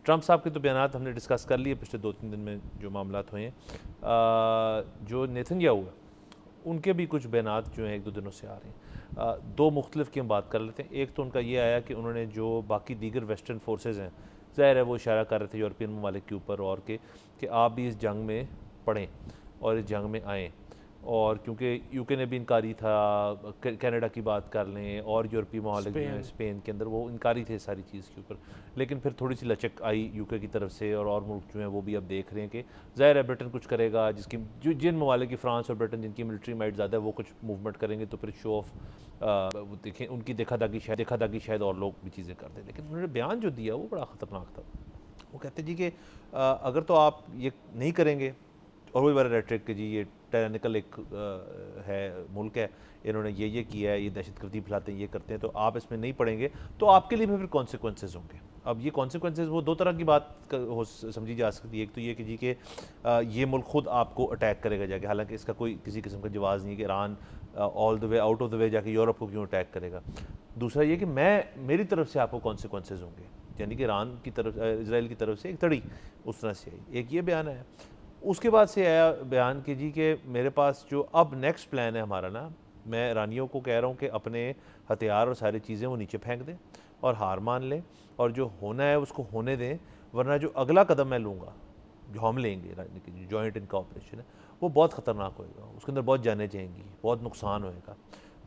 Trump صاحب کے تو بیانات ہم نے ڈسکس کر لیے پچھلے 2-3 دن میں جو معاملات ہوئے ہیں. جو نیتن یاہو ہے ان کے بھی کچھ بیانات جو ہیں 1-2 دنوں سے آ رہے ہیں. 2 مختلف کی ہم بات کر لیتے ہیں. ایک تو ان کا یہ آیا کہ انہوں نے جو باقی دیگر ویسٹرن فورسز ہیں, ظاہر ہے وہ اشارہ کر رہے تھے یورپین ممالک کے اوپر اور کہ آپ بھی اس جنگ میں پڑھیں اور اس جنگ میں آئیں, اور کیونکہ یو کے نے بھی انکاری تھا, کینیڈا کی بات کر لیں اور یورپی ممالک جو ہیں اسپین کے اندر وہ انکاری تھے ساری چیز کے اوپر, لیکن پھر تھوڑی سی لچک آئی یو کے کی طرف سے, اور ملک جو ہیں وہ بھی اب دیکھ رہے ہیں کہ ظاہر ہے برٹن کچھ کرے گا, جن ممالک کی فرانس اور برٹن جن کی ملٹری مائٹ زیادہ ہے وہ کچھ موومنٹ کریں گے, تو پھر شو آف دیکھیں ان کی دیکھا داغی شاید اور لوگ بھی چیزیں کر دیں. لیکن انہوں نے بیان جو دیا وہ بڑا خطرناک تھا. وہ کہتے جی کہ اگر تو آپ یہ نہیں کریں گے, اور وہی بڑا ریٹرک کہ جی یہ ٹائرینیکل ایک ہے ملک ہے, انہوں نے یہ کیا ہے, یہ دہشت گردی پھیلاتے ہیں, یہ کرتے ہیں, تو آپ اس میں نہیں پڑیں گے تو آپ کے لیے بھی پھر کانسیکوینسز ہوں گے. اب یہ کانسیکوینسز وہ 2 طرح کی بات سمجھی جا سکتی ہے. ایک تو یہ کہ جی کہ یہ ملک خود آپ کو اٹیک کرے گا جا کے, حالانکہ اس کا کوئی کسی قسم کا جواز نہیں کہ ایران آل دا وے آؤٹ آف دا وے جا کے یورپ کو کیوں اٹیک کرے گا. دوسرا یہ کہ میری طرف سے آپ کو کانسیکوینسز ہوں گے, یعنی کہ ایران کی طرف, اسرائیل کی طرف سے ایک تڑی اس طرح سے آئی. ایک یہ بیان ہے. اس کے بعد سے آیا بیان کہ جی کہ میرے پاس جو اب نیکسٹ پلان ہے ہمارا نا, میں ایرانیوں کو کہہ رہا ہوں کہ اپنے ہتھیار اور ساری چیزیں وہ نیچے پھینک دیں اور ہار مان لیں, اور جو ہونا ہے اس کو ہونے دیں, ورنہ جو اگلا قدم میں لوں گا, جو ہم لیں گے جوائنٹ انکارپوریشن ہے, وہ بہت خطرناک ہوئے گا, اس کے اندر بہت جانیں جائیں گی, بہت نقصان ہوئے گا.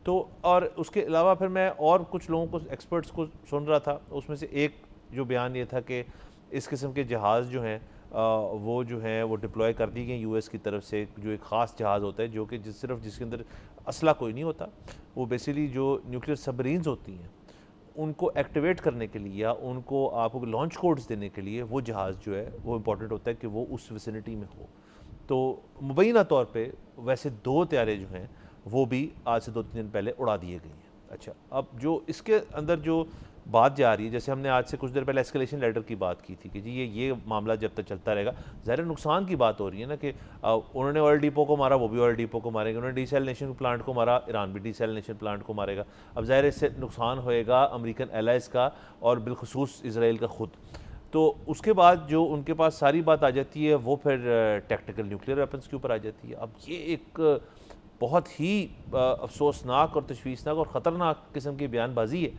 تو اور اس کے علاوہ پھر میں اور کچھ لوگوں کو, ایکسپرٹس کو سن رہا تھا, اس میں سے ایک جو بیان یہ تھا کہ اس قسم کے جہاز جو ہیں وہ جو ہیں وہ ڈپلوائے کر دی گئی یو ایس کی طرف سے, جو ایک خاص جہاز ہوتا ہے جو کہ جس کے اندر اسلحہ کوئی نہیں ہوتا, وہ بیسیکلی جو نیوکلیئر سبمرینز ہوتی ہیں ان کو ایکٹیویٹ کرنے کے لیے یا ان کو آپ کو لانچ کوڈز دینے کے لیے وہ جہاز جو ہے وہ امپورٹنٹ ہوتا ہے کہ وہ اس ویسینٹی میں ہو. تو مبینہ طور پہ ویسے 2 طیارے جو ہیں وہ بھی آج سے 2-3 دن پہلے اڑا دیے گئے ہیں. اچھا, اب جو اس کے اندر جو بات جا رہی ہے, جیسے ہم نے آج سے کچھ دیر پہلے ایسکیلیشن لیڈر کی بات کی تھی کہ جی یہ معاملہ جب تک چلتا رہے گا, ظاہر نقصان کی بات ہو رہی ہے نا, کہ انہوں نے آئل ڈیپو کو مارا, وہ بھی آئل ڈیپو کو مارے گا, انہوں نے ڈی سیلینیشن پلانٹ کو مارا, ایران بھی ڈی سیلینیشن پلانٹ کو مارے گا. اب ظاہر اس سے نقصان ہوئے گا امریکن الائز کا اور بالخصوص اسرائیل کا خود. تو اس کے بعد جو ان کے پاس ساری بات آ جاتی ہے وہ پھر ٹیکٹیکل نیوکلیئر ویپنس کے اوپر آ جاتی ہے. اب یہ ایک بہت ہی افسوسناک اور تشویشناک اور خطرناک قسم کی بیان بازی ہے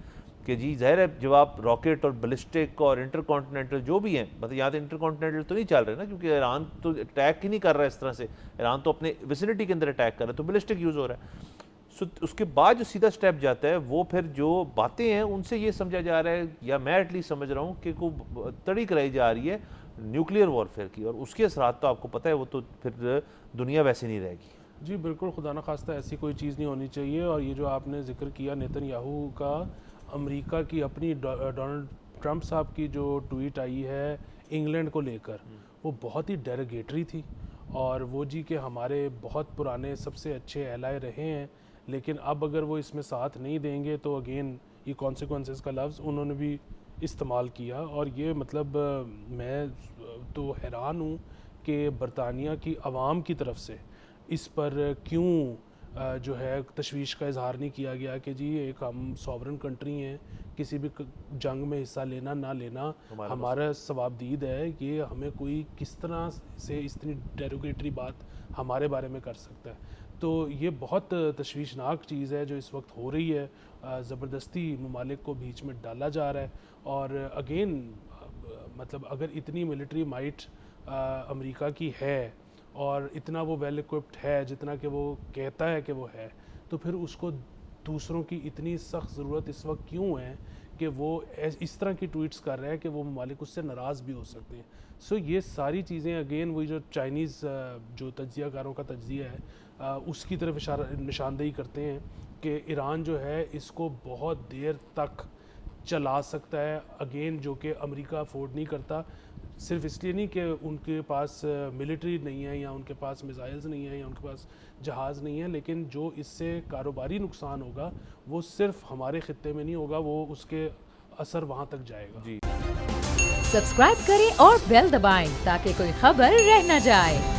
کہ جی ظاہر ہے جب آپ راکٹ اور بلسٹک اور انٹر کانٹیننٹل جو بھی ہیں, مطلب یہاں تو انٹر کانٹیننٹل تو نہیں چل رہے نا, کیونکہ ایران تو اٹیک ہی نہیں کر رہا ہے اس طرح سے, ایران تو اپنے ویسینٹی کے اندر اٹیک کر رہا ہے, تو بلسٹک یوز ہو رہا ہے. اس کے بعد جو سیدھا سٹیپ جاتا ہے وہ پھر جو باتیں ہیں ان سے یہ سمجھا جا رہا ہے, یا میں ایٹ لیسٹ سمجھ رہا ہوں کہ کوئی تڑی کرائی جا رہی ہے نیوکلیئر وارفیئر کی, اور اس کے اثرات تو آپ کو پتہ ہے وہ تو پھر دنیا ویسے نہیں رہے گی. جی بالکل, خدا نخواستہ ایسی کوئی چیز نہیں ہونی چاہیے. اور یہ جو آپ نے ذکر کیا نیتن یاہو کا, امریکہ کی اپنی ڈونلڈ ٹرمپ صاحب کی جو ٹویٹ آئی ہے انگلینڈ کو لے کر, وہ بہت ہی ڈیروگیٹری تھی, اور وہ جی کہ ہمارے بہت پرانے سب سے اچھے الائے رہے ہیں, لیکن اب اگر وہ اس میں ساتھ نہیں دیں گے تو اگین یہ کانسیکوینسز کا لفظ انہوں نے بھی استعمال کیا. اور یہ مطلب میں تو حیران ہوں کہ برطانیہ کی عوام کی طرف سے اس پر کیوں جو ہے تشویش کا اظہار نہیں کیا گیا کہ جی ایک ہم سوورن کنٹری ہیں, کسی بھی جنگ میں حصہ لینا نہ لینا ہمارا ثوابدید ہے, یہ ہمیں کوئی کس طرح سے اتنی ڈیروگیٹری بات ہمارے بارے میں کر سکتا ہے. تو یہ بہت تشویشناک چیز ہے جو اس وقت ہو رہی ہے, زبردستی ممالک کو بیچ میں ڈالا جا رہا ہے. اور اگین مطلب اگر اتنی ملٹری مائٹ امریکہ کی ہے اور اتنا وہ ویل اکوپڈ ہے جتنا کہ وہ کہتا ہے کہ وہ ہے, تو پھر اس کو دوسروں کی اتنی سخت ضرورت اس وقت کیوں ہے کہ وہ اس طرح کی ٹویٹس کر رہے ہیں کہ وہ ممالک اس سے ناراض بھی ہو سکتے ہیں. سو یہ ساری چیزیں اگین وہی جو چائنیز جو تجزیہ کاروں کا تجزیہ ہے اس کی طرف نشاندہی کرتے ہیں کہ ایران جو ہے اس کو بہت دیر تک چلا سکتا ہے, اگین جو کہ امریکہ افورڈ نہیں کرتا, صرف اس لیے نہیں کہ ان کے پاس ملٹری نہیں ہے یا ان کے پاس میزائلز نہیں ہیں یا ان کے پاس جہاز نہیں ہے, لیکن جو اس سے کاروباری نقصان ہوگا وہ صرف ہمارے خطے میں نہیں ہوگا, وہ اس کے اثر وہاں تک جائے گا. جی سبسکرائب کریں اور بیل دبائیں تاکہ کوئی خبر رہ نہ جائے.